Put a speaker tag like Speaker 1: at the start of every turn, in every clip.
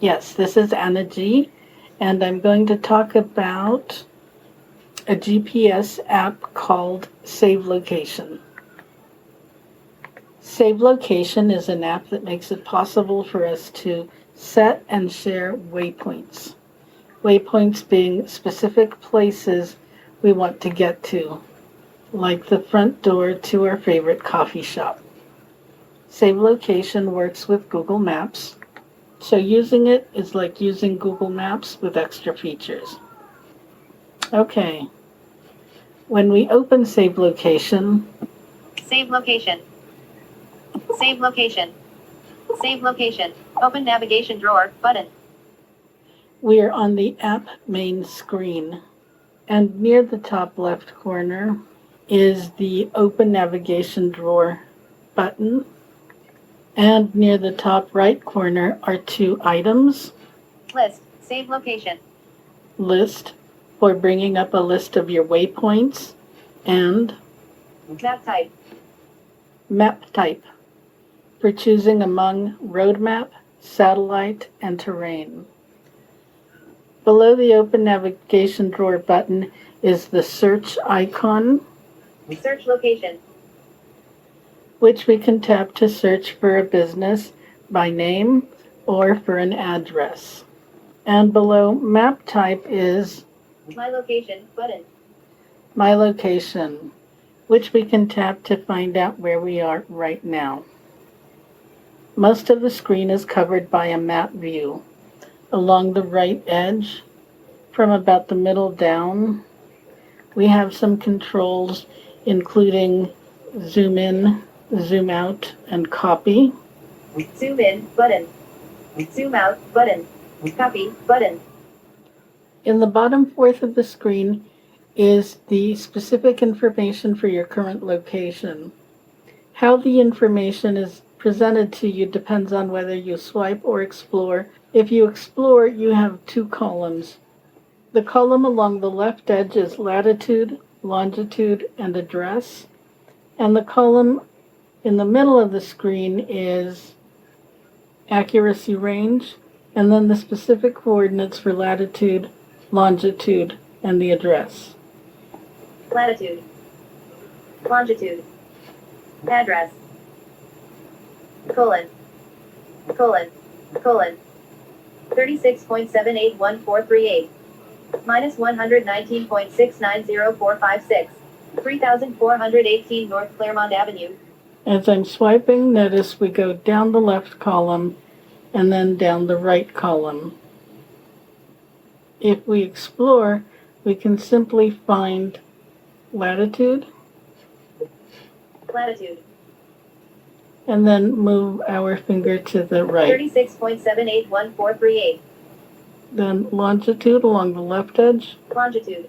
Speaker 1: Yes, this is Anna G, and I'm going to talk about a GPS app called Save Location. Save Location is an app that makes it possible for us to set and share waypoints. Waypoints being specific places we want to get to, like the front door to our favorite coffee shop. Save Location works with Google Maps, so using it is like using Google Maps with extra features. Okay, when we open Save Location,
Speaker 2: Save location. Save location. Save location. Open navigation drawer button.
Speaker 1: we are on the app main screen, and near the top left corner is the Open Navigation Drawer button, and near the top right corner are two items:
Speaker 2: List. Save location.
Speaker 1: List, for bringing up a list of your waypoints, and
Speaker 2: Map type.
Speaker 1: Map Type, for choosing among road map, satellite, and terrain. Below the Open Navigation Drawer button is the search icon,
Speaker 2: Search location.
Speaker 1: which we can tap to search for a business by name or for an address. And below Map Type is
Speaker 2: My location button.
Speaker 1: My Location, which we can tap to find out where we are right now. Most of the screen is covered by a map view. Along the right edge, from about the middle down, we have some controls including zoom in, zoom out, and copy.
Speaker 2: Zoom in button. Zoom out button. Copy button.
Speaker 1: In the bottom fourth of the screen is the specific information for your current location. How the information is presented to you depends on whether you swipe or explore. If you explore, you have two columns. The column along the left edge is latitude, longitude, and address, and the column in the middle of the screen is accuracy range, and then the specific coordinates for latitude, longitude, and the address.
Speaker 2: Latitude. Longitude. Address. Colon. 36.781438. Minus 119.690456. 3418 North Claremont Avenue.
Speaker 1: As I'm swiping, notice we go down the left column and then down the right column. If we explore, we can simply find latitude
Speaker 2: Latitude.
Speaker 1: and then move our finger to the right.
Speaker 2: 36.781438.
Speaker 1: Then longitude along the left edge,
Speaker 2: Longitude.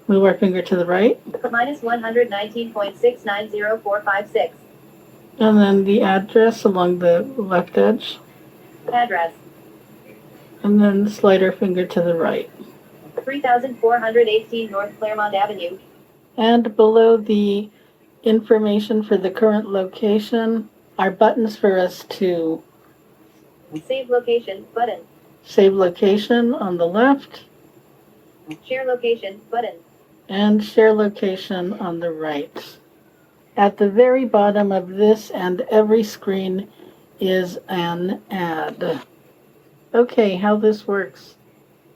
Speaker 1: move our finger to the right,
Speaker 2: Minus 119.690456.
Speaker 1: and then the address along the left edge,
Speaker 2: Address.
Speaker 1: and then slide our finger to the right.
Speaker 2: 3418 North Claremont Avenue.
Speaker 1: And below the information for the current location are buttons for us to
Speaker 2: Save location button.
Speaker 1: save location on the left
Speaker 2: Share location button.
Speaker 1: and share location on the right. At the very bottom of this and every screen is an ad. Okay, how this works.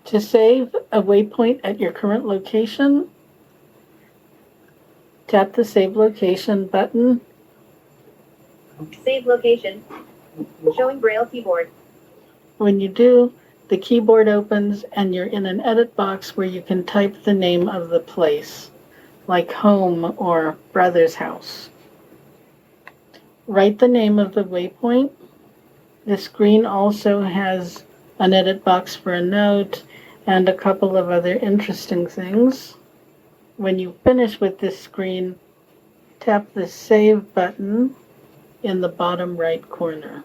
Speaker 1: To save a waypoint at your current location, tap the Save Location button.
Speaker 2: Save location. Showing Braille keyboard.
Speaker 1: When you do, the keyboard opens and you're in an edit box where you can type the name of the place, like home or brother's house. Write the name of the waypoint. The screen also has an edit box for a note and a couple of other interesting things. When you finish with this screen, tap the Save button in the bottom right corner.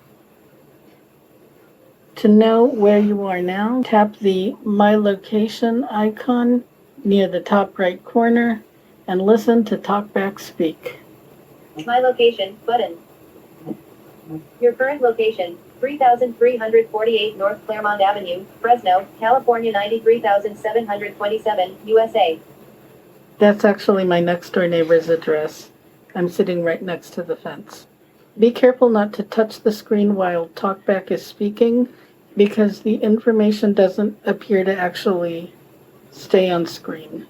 Speaker 1: To know where you are now, tap the My Location icon near the top right corner and listen to TalkBack speak.
Speaker 2: My location button. Your current location. 3348 North Claremont Avenue, Fresno, California 93727, USA.
Speaker 1: That's actually my next door neighbor's address. I'm sitting right next to the fence. Be careful not to touch the screen while TalkBack is speaking because the information doesn't appear to actually stay on screen.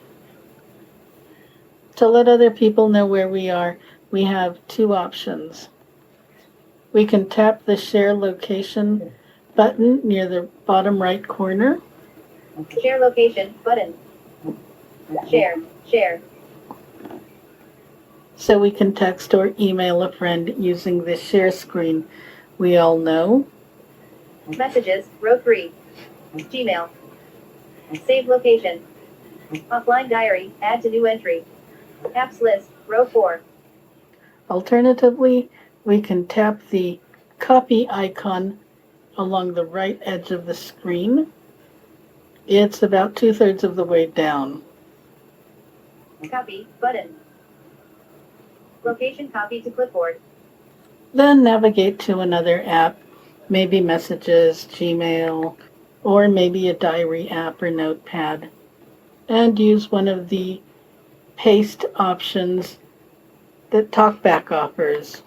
Speaker 1: To let other people know where we are, we have two options. We can tap the share location button near the bottom right corner.
Speaker 2: Share location button. Share.
Speaker 1: So we can text or email a friend using the share screen we all know.
Speaker 2: Messages, row 3. Gmail. Save location. Offline diary, add to new entry. Apps list, row 4.
Speaker 1: Alternatively, we can tap the copy icon along the right edge of the screen. It's about 2/3 of the way down.
Speaker 2: Copy, button. Location copy to clipboard.
Speaker 1: Then navigate to another app, maybe Messages, Gmail, or maybe a diary app or notepad, and use one of the paste options that TalkBack offers.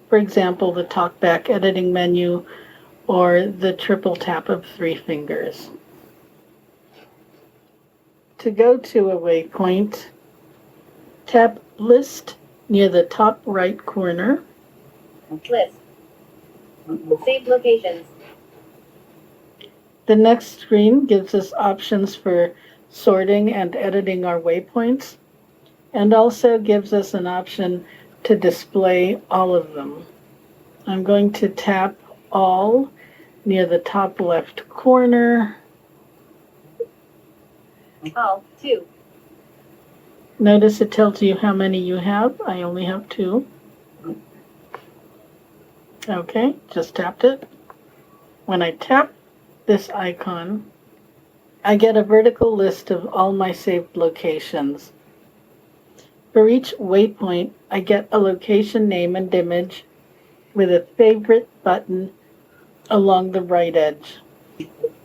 Speaker 1: For example, the TalkBack editing menu or the triple tap of 3 fingers. To go to a waypoint, tap List near the top right corner.
Speaker 2: List. Saved locations.
Speaker 1: The next screen gives us options for sorting and editing our waypoints, and also gives us an option to display all of them. I'm going to tap All near the top left corner.
Speaker 2: All, 2.
Speaker 1: Notice it tells you how many you have. I only have 2. Okay, just tapped it. When I tap this icon, I get a vertical list of all my saved locations. For each waypoint, I get a location name and image with a favorite button along the right edge.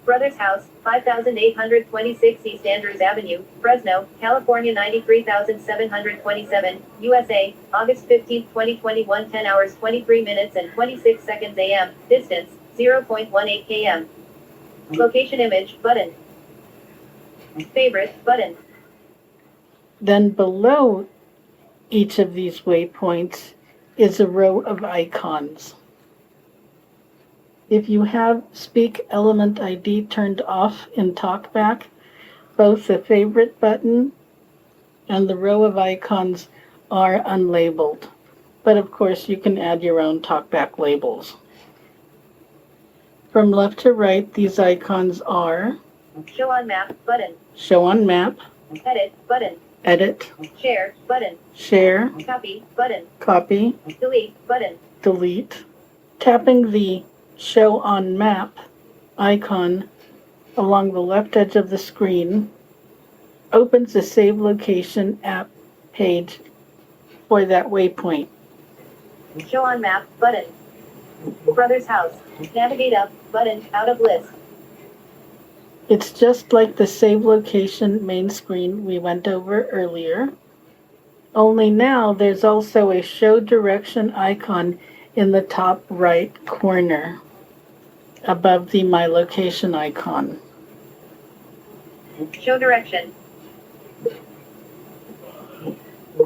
Speaker 2: Brothers House, 5826 East Andrews Avenue, Fresno, California 93727, USA, August 15, 2021, 10 hours 23 minutes and 26 seconds AM, distance 0.18 km. Location image button. Favorite button.
Speaker 1: Then below each of these waypoints is a row of icons. If you have Speak Element ID turned off in TalkBack, both the favorite button and the row of icons are unlabeled. But of course, you can add your own TalkBack labels. From left to right, these icons are
Speaker 2: Show on map button.
Speaker 1: Show on Map,
Speaker 2: Edit button.
Speaker 1: Edit,
Speaker 2: Share button.
Speaker 1: Share,
Speaker 2: Copy button.
Speaker 1: Copy,
Speaker 2: Delete button.
Speaker 1: Delete. Tapping the Show on Map icon along the left edge of the screen opens the Save Location app page for that waypoint.
Speaker 2: Show on map button. Brothers House. Navigate up button. Out of list.
Speaker 1: It's just like the Save Location main screen we went over earlier, only now there's also a Show Direction icon in the top right corner above the My Location icon.
Speaker 2: Show direction.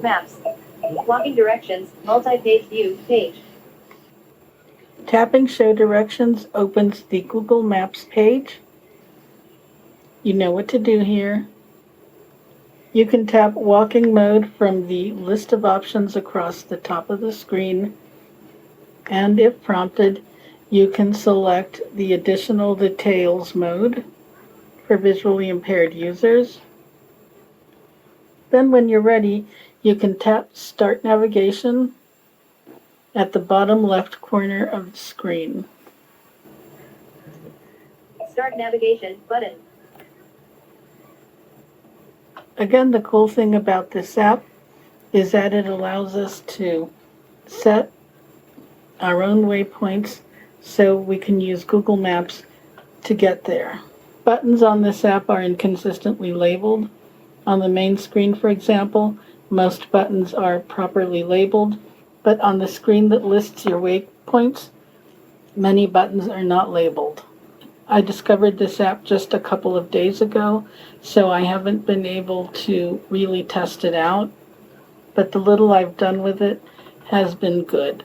Speaker 2: Maps. Walking directions. Multi-page view page.
Speaker 1: Tapping Show Directions opens the Google Maps page. You know what to do here. You can tap Walking Mode from the list of options across the top of the screen, and if prompted, you can select the Additional Details mode for visually impaired users. Then when you're ready, you can tap Start Navigation at the bottom left corner of the screen.
Speaker 2: Start navigation button.
Speaker 1: Again, the cool thing about this app is that it allows us to set our own waypoints so we can use Google Maps to get there. Buttons on this app are inconsistently labeled. On the main screen, for example, most buttons are properly labeled, but on the screen that lists your waypoints, many buttons are not labeled. I discovered this app just a couple of days ago, so I haven't been able to really test it out, but the little I've done with it has been good.